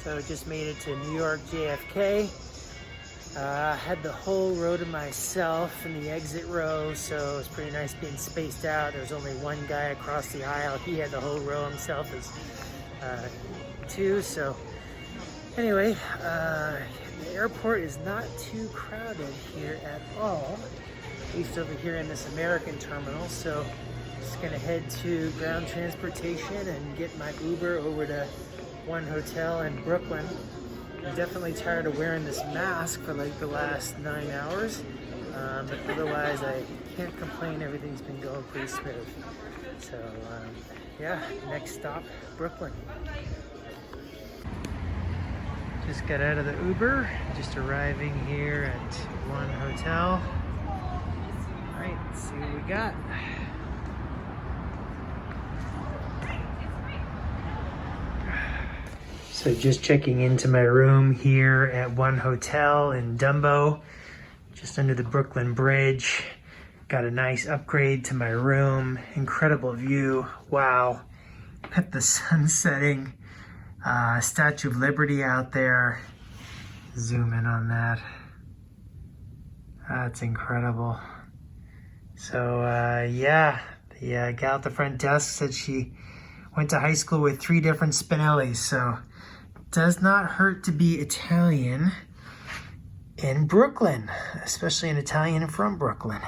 So just made it to New York JFK. Had the whole row to myself in the exit row, so it was pretty nice being spaced out. There was only one guy across the aisle. He had the whole row himself as two. So anyway, the airport is not too crowded here at all, at least over here in this American terminal. So just gonna head to ground transportation and get my Uber over to one hotel in Brooklyn. I'm definitely tired of wearing this mask for like the last 9 hours, but otherwise I can't complain. Everything's been going pretty smooth. So yeah, next stop, Brooklyn. Just got out of the Uber, just arriving here at one hotel. All right, let's see what we got. So just checking into my room here at one hotel in DUMBO, just under the Brooklyn Bridge. Got a nice upgrade to my room, incredible view, wow. Got the sun setting, Statue of Liberty out there. Zoom in on that. That's incredible. So yeah, the gal at the front desk said she went to high school with 3 different Spinellis, so does not hurt to be Italian in Brooklyn, especially an Italian from Brooklyn.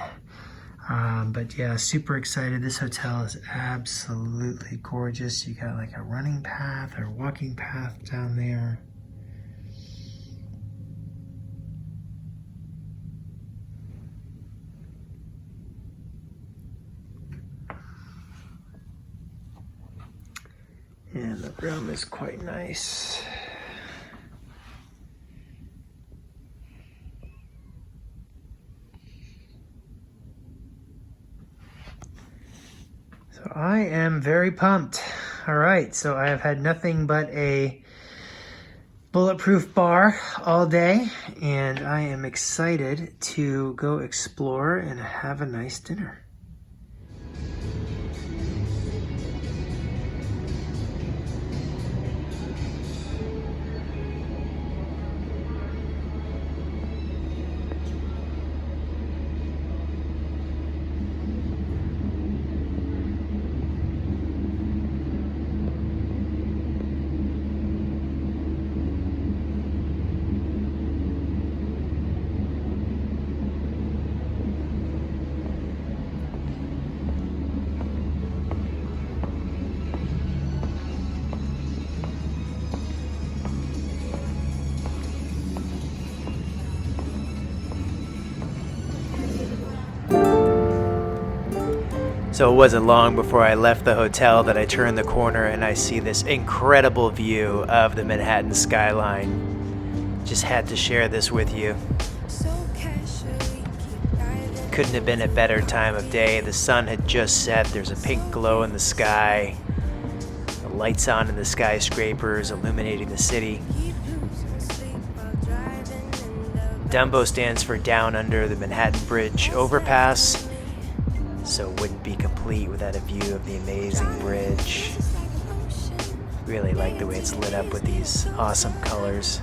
But yeah, super excited. This hotel is absolutely gorgeous. You got like a running path or walking path down there. And the room is quite nice. So I am very pumped. All right, so I have had nothing but a bulletproof bar all day, and I am excited to go explore and have a nice dinner. So it wasn't long before I left the hotel that I turned the corner and I see this incredible view of the Manhattan skyline. Just had to share this with you. Couldn't have been a better time of day. The sun had just set. There's a pink glow in the sky. The lights on in the skyscrapers illuminating the city. DUMBO stands for Down Under the Manhattan Bridge Overpass. So it wouldn't be complete without a view of the amazing bridge. Really like the way it's lit up with these awesome colors.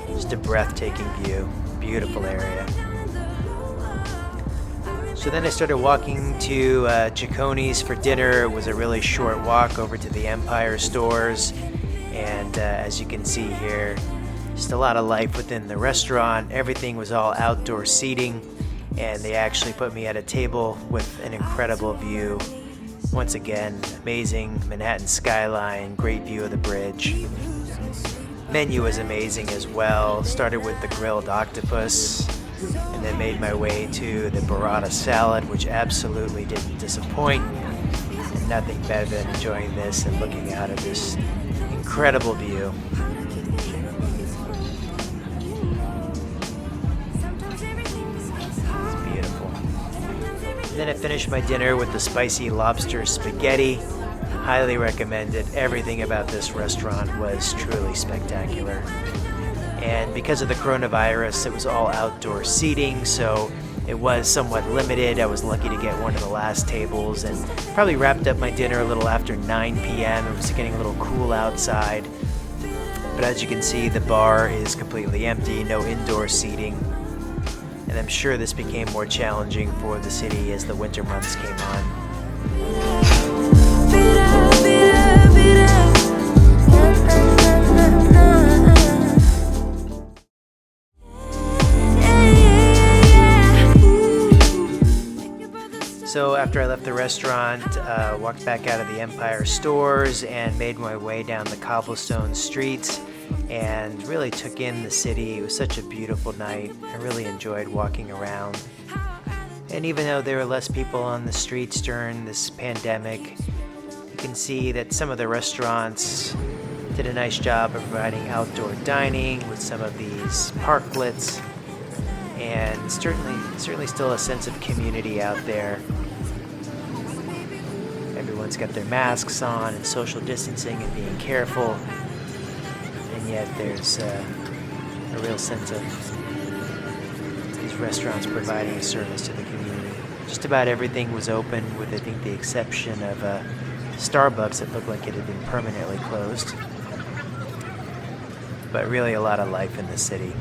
Just a breathtaking view, beautiful area. So then I started walking to Cecconi's for dinner. It was a really short walk over to the Empire stores. And as you can see here, just a lot of life within the restaurant. Everything was all outdoor seating. And they actually put me at a table with an incredible view. Once again, amazing Manhattan skyline, great view of the bridge. Menu was amazing as well. Started with the grilled octopus. And then made my way to the burrata salad, which absolutely didn't disappoint. And nothing better than enjoying this and looking out at this incredible view. It's beautiful. And then I finished my dinner with the spicy lobster spaghetti. Highly recommended. Everything about this restaurant was truly spectacular. And because of the coronavirus, it was all outdoor seating, so it was somewhat limited. I was lucky to get one of the last tables and probably wrapped up my dinner a little after 9 p.m. It was getting a little cool outside. But as you can see, the bar is completely empty, no indoor seating. And I'm sure this became more challenging for the city as the winter months came on. So after I left the restaurant, walked back out of the Empire stores and made my way down the cobblestone streets and really took in the city. It was such a beautiful night. I really enjoyed walking around. And even though there were less people on the streets during this pandemic, you can see that some of the restaurants did a nice job of providing outdoor dining with some of these parklets, and certainly still a sense of community out there. Everyone's got their masks on and social distancing and being careful, and yet there's a real sense of these restaurants providing a service to the community. Just about everything was open with, I think, the exception of Starbucks that looked like it had been permanently closed. But really a lot of life in the city.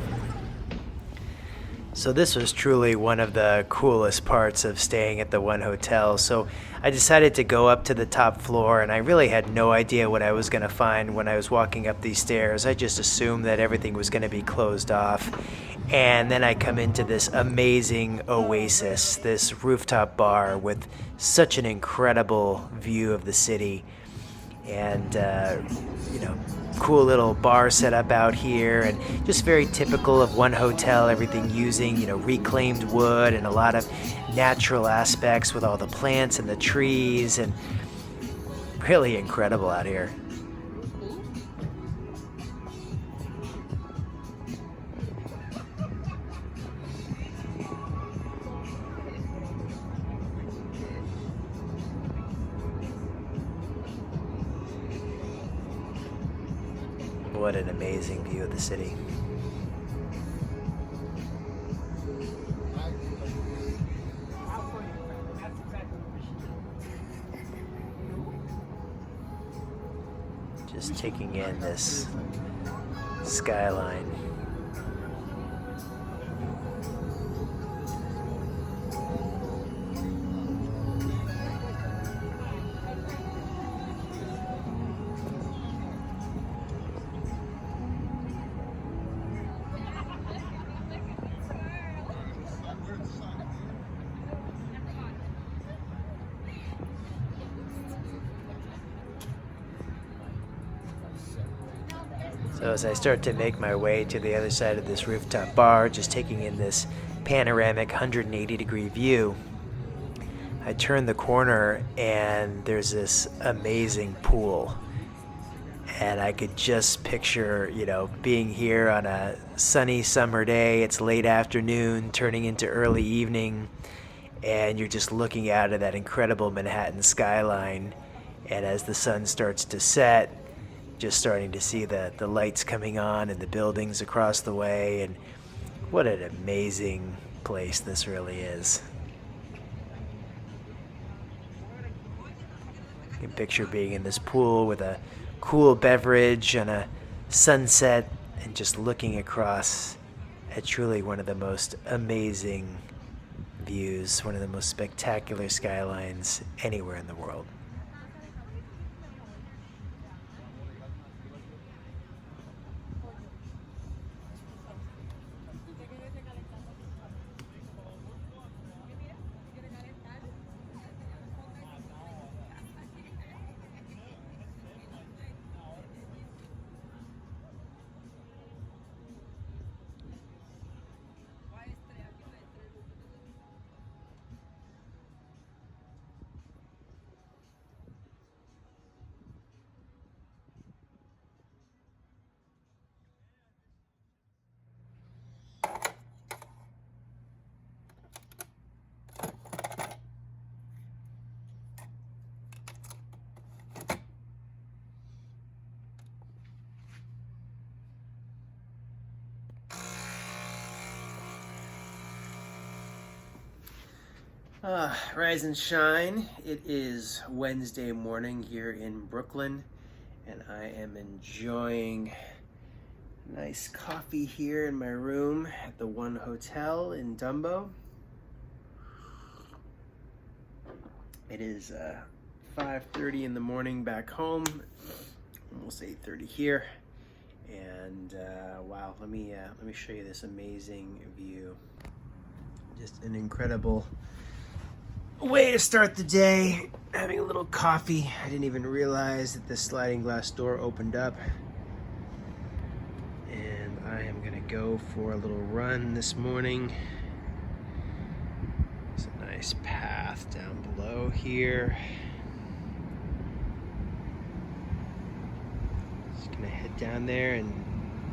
So this was truly one of the coolest parts of staying at the one hotel. So I decided to go up to the top floor, and I really had no idea what I was going to find when I was walking up these stairs. I just assumed that everything was going to be closed off. And then I come into this amazing oasis, this rooftop bar with such an incredible view of the city. And, cool little bar set up out here, and just very typical of one hotel, everything using, reclaimed wood and a lot of natural aspects with all the plants and the trees, and really incredible out here. What an amazing view of the city. Just taking in this skyline. So as I start to make my way to the other side of this rooftop bar, just taking in this panoramic 180-degree view, I turn the corner and there's this amazing pool. And I could just picture, being here on a sunny summer day. It's late afternoon, turning into early evening, and you're just looking out at that incredible Manhattan skyline. And as the sun starts to set, just starting to see the lights coming on and the buildings across the way, and what an amazing place this really is. You can picture being in this pool with a cool beverage and a sunset and just looking across at truly one of the most amazing views, one of the most spectacular skylines anywhere in the world. Rise and shine. It is Wednesday morning here in Brooklyn, and I am enjoying nice coffee here in my room at the One Hotel in DUMBO. It is 5:30 in the morning back home, almost 8:30 here, and wow, let me show you this amazing view. Just an incredible way to start the day, having a little coffee. I didn't even realize that the sliding glass door opened up. And I am gonna go for a little run this morning. There's a nice path down below here. Just gonna head down there and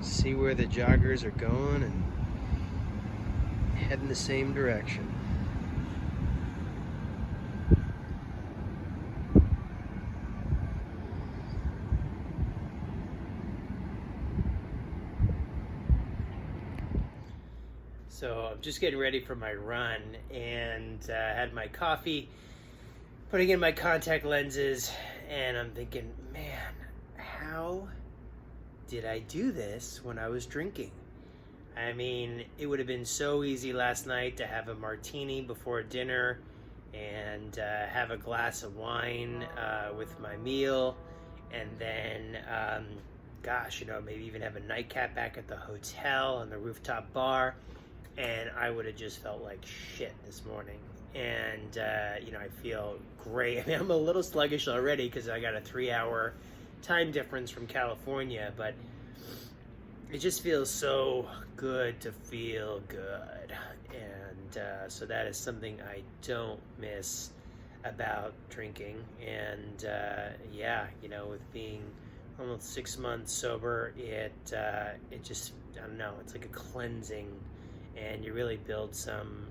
see where the joggers are going and head in the same direction. So I'm just getting ready for my run, and had my coffee, putting in my contact lenses, and I'm thinking, man, how did I do this when I was drinking? I mean, it would have been so easy last night to have a martini before dinner and have a glass of wine with my meal, and then gosh, you know, maybe even have a nightcap back at the hotel on the Rooftop Bar. And I would have just felt like shit this morning. And, you know, I feel great. I mean, I'm a little sluggish already because I got a 3-hour time difference from California, but it just feels so good to feel good. And so that is something I don't miss about drinking. And, yeah, you know, with being almost 6 months sober, it just, I don't know, it's like a cleansing, and you really build some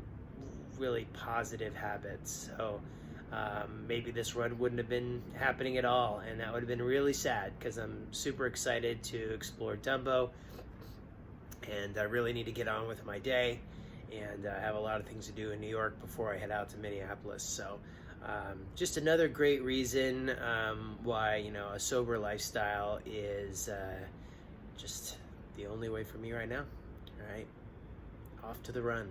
really positive habits. So maybe this run wouldn't have been happening at all, and that would have been really sad because I'm super excited to explore DUMBO, and I really need to get on with my day, and I have a lot of things to do in New York before I head out to Minneapolis. So just another great reason why, you know, a sober lifestyle is just the only way for me right now. All right. Off to the run.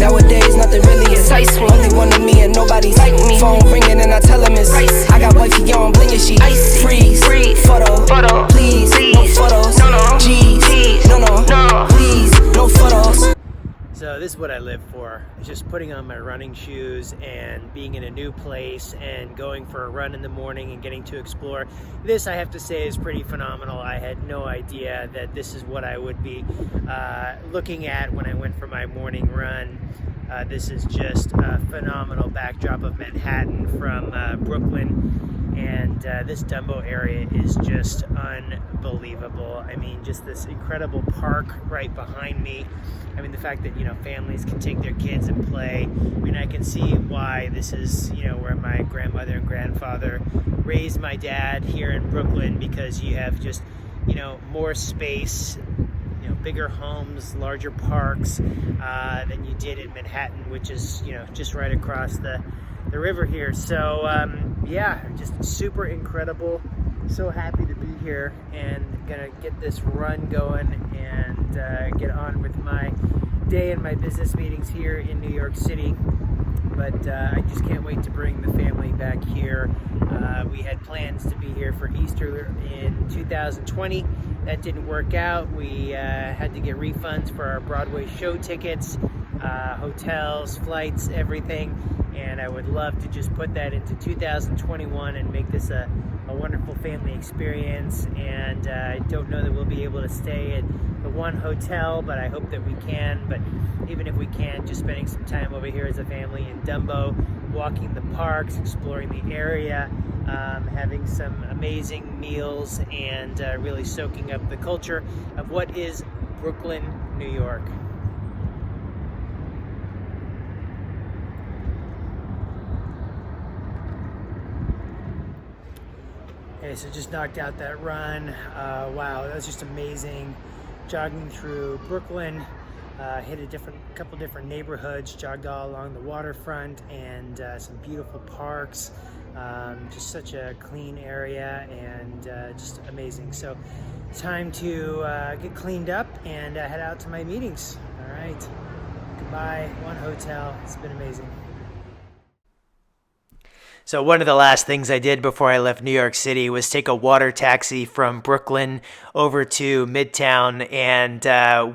Nowadays, nothing really excites me. Only one of me and nobody's like me. Phone ringing and I tell him it's ice. I got wifey on blingy, she freeze. Photo, please, no photos. No, G's, no, please, no photos. So this is what I live for. It's just putting on my running shoes and being in a new place and going for a run in the morning and getting to explore. This, I have to say, is pretty phenomenal. I had no idea that this is what I would be looking at when I went for my morning run. This is just a phenomenal backdrop of Manhattan from Brooklyn, and this DUMBO area is just unbelievable. I mean, just this incredible park right behind me. I mean, the fact that, you know, families can take their kids and play. I mean, I can see why this is, you know, where my grandmother and grandfather raised my dad here in Brooklyn, because you have just, you know, more space, you know, bigger homes, larger parks than you did in Manhattan, which is, you know, just right across the river here. So yeah, just super incredible. So happy to be here and gonna get this run going and get on with my day and my business meetings here in New York City. But I just can't wait to bring the family back here. We had plans to be here for Easter in 2020. That didn't work out. We had to get refunds for our Broadway show tickets, hotels, flights, everything. And I would love to just put that into 2021 and make this a wonderful family experience. And I don't know that we'll be able to stay at the one hotel, but I hope that we can. But even if we can't, just spending some time over here as a family in DUMBO, walking the parks, exploring the area, having some amazing meals, and really soaking up the culture of what is Brooklyn, New York. Okay, so just knocked out that run. Wow, that was just amazing. Jogging through Brooklyn, hit a couple different neighborhoods, jogged all along the waterfront, and some beautiful parks. Just such a clean area, and just amazing. So time to get cleaned up and head out to my meetings. All right, goodbye, one hotel. It's been amazing. So one of the last things I did before I left New York City was take a water taxi from Brooklyn over to Midtown, and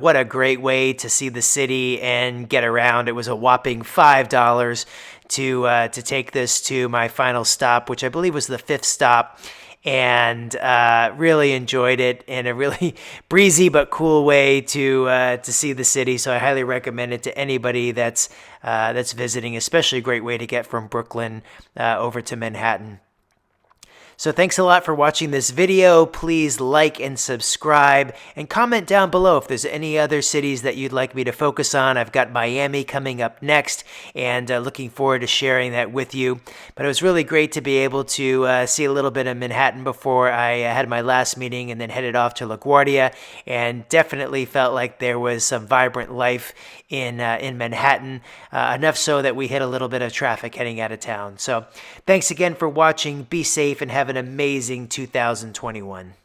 what a great way to see the city and get around. It was a whopping $5 to take this to my final stop, which I believe was the 5th stop, and really enjoyed it in a really breezy but cool way to see the city. So I highly recommend it to anybody that's visiting, especially a great way to get from Brooklyn over to Manhattan. So thanks a lot for watching this video. Please like and subscribe, and comment down below if there's any other cities that you'd like me to focus on. I've got Miami coming up next, and looking forward to sharing that with you. But it was really great to be able to see a little bit of Manhattan before I had my last meeting, and then headed off to LaGuardia, and definitely felt like there was some vibrant life in Manhattan, enough so that we hit a little bit of traffic heading out of town. So thanks again for watching. Be safe and have an amazing 2021.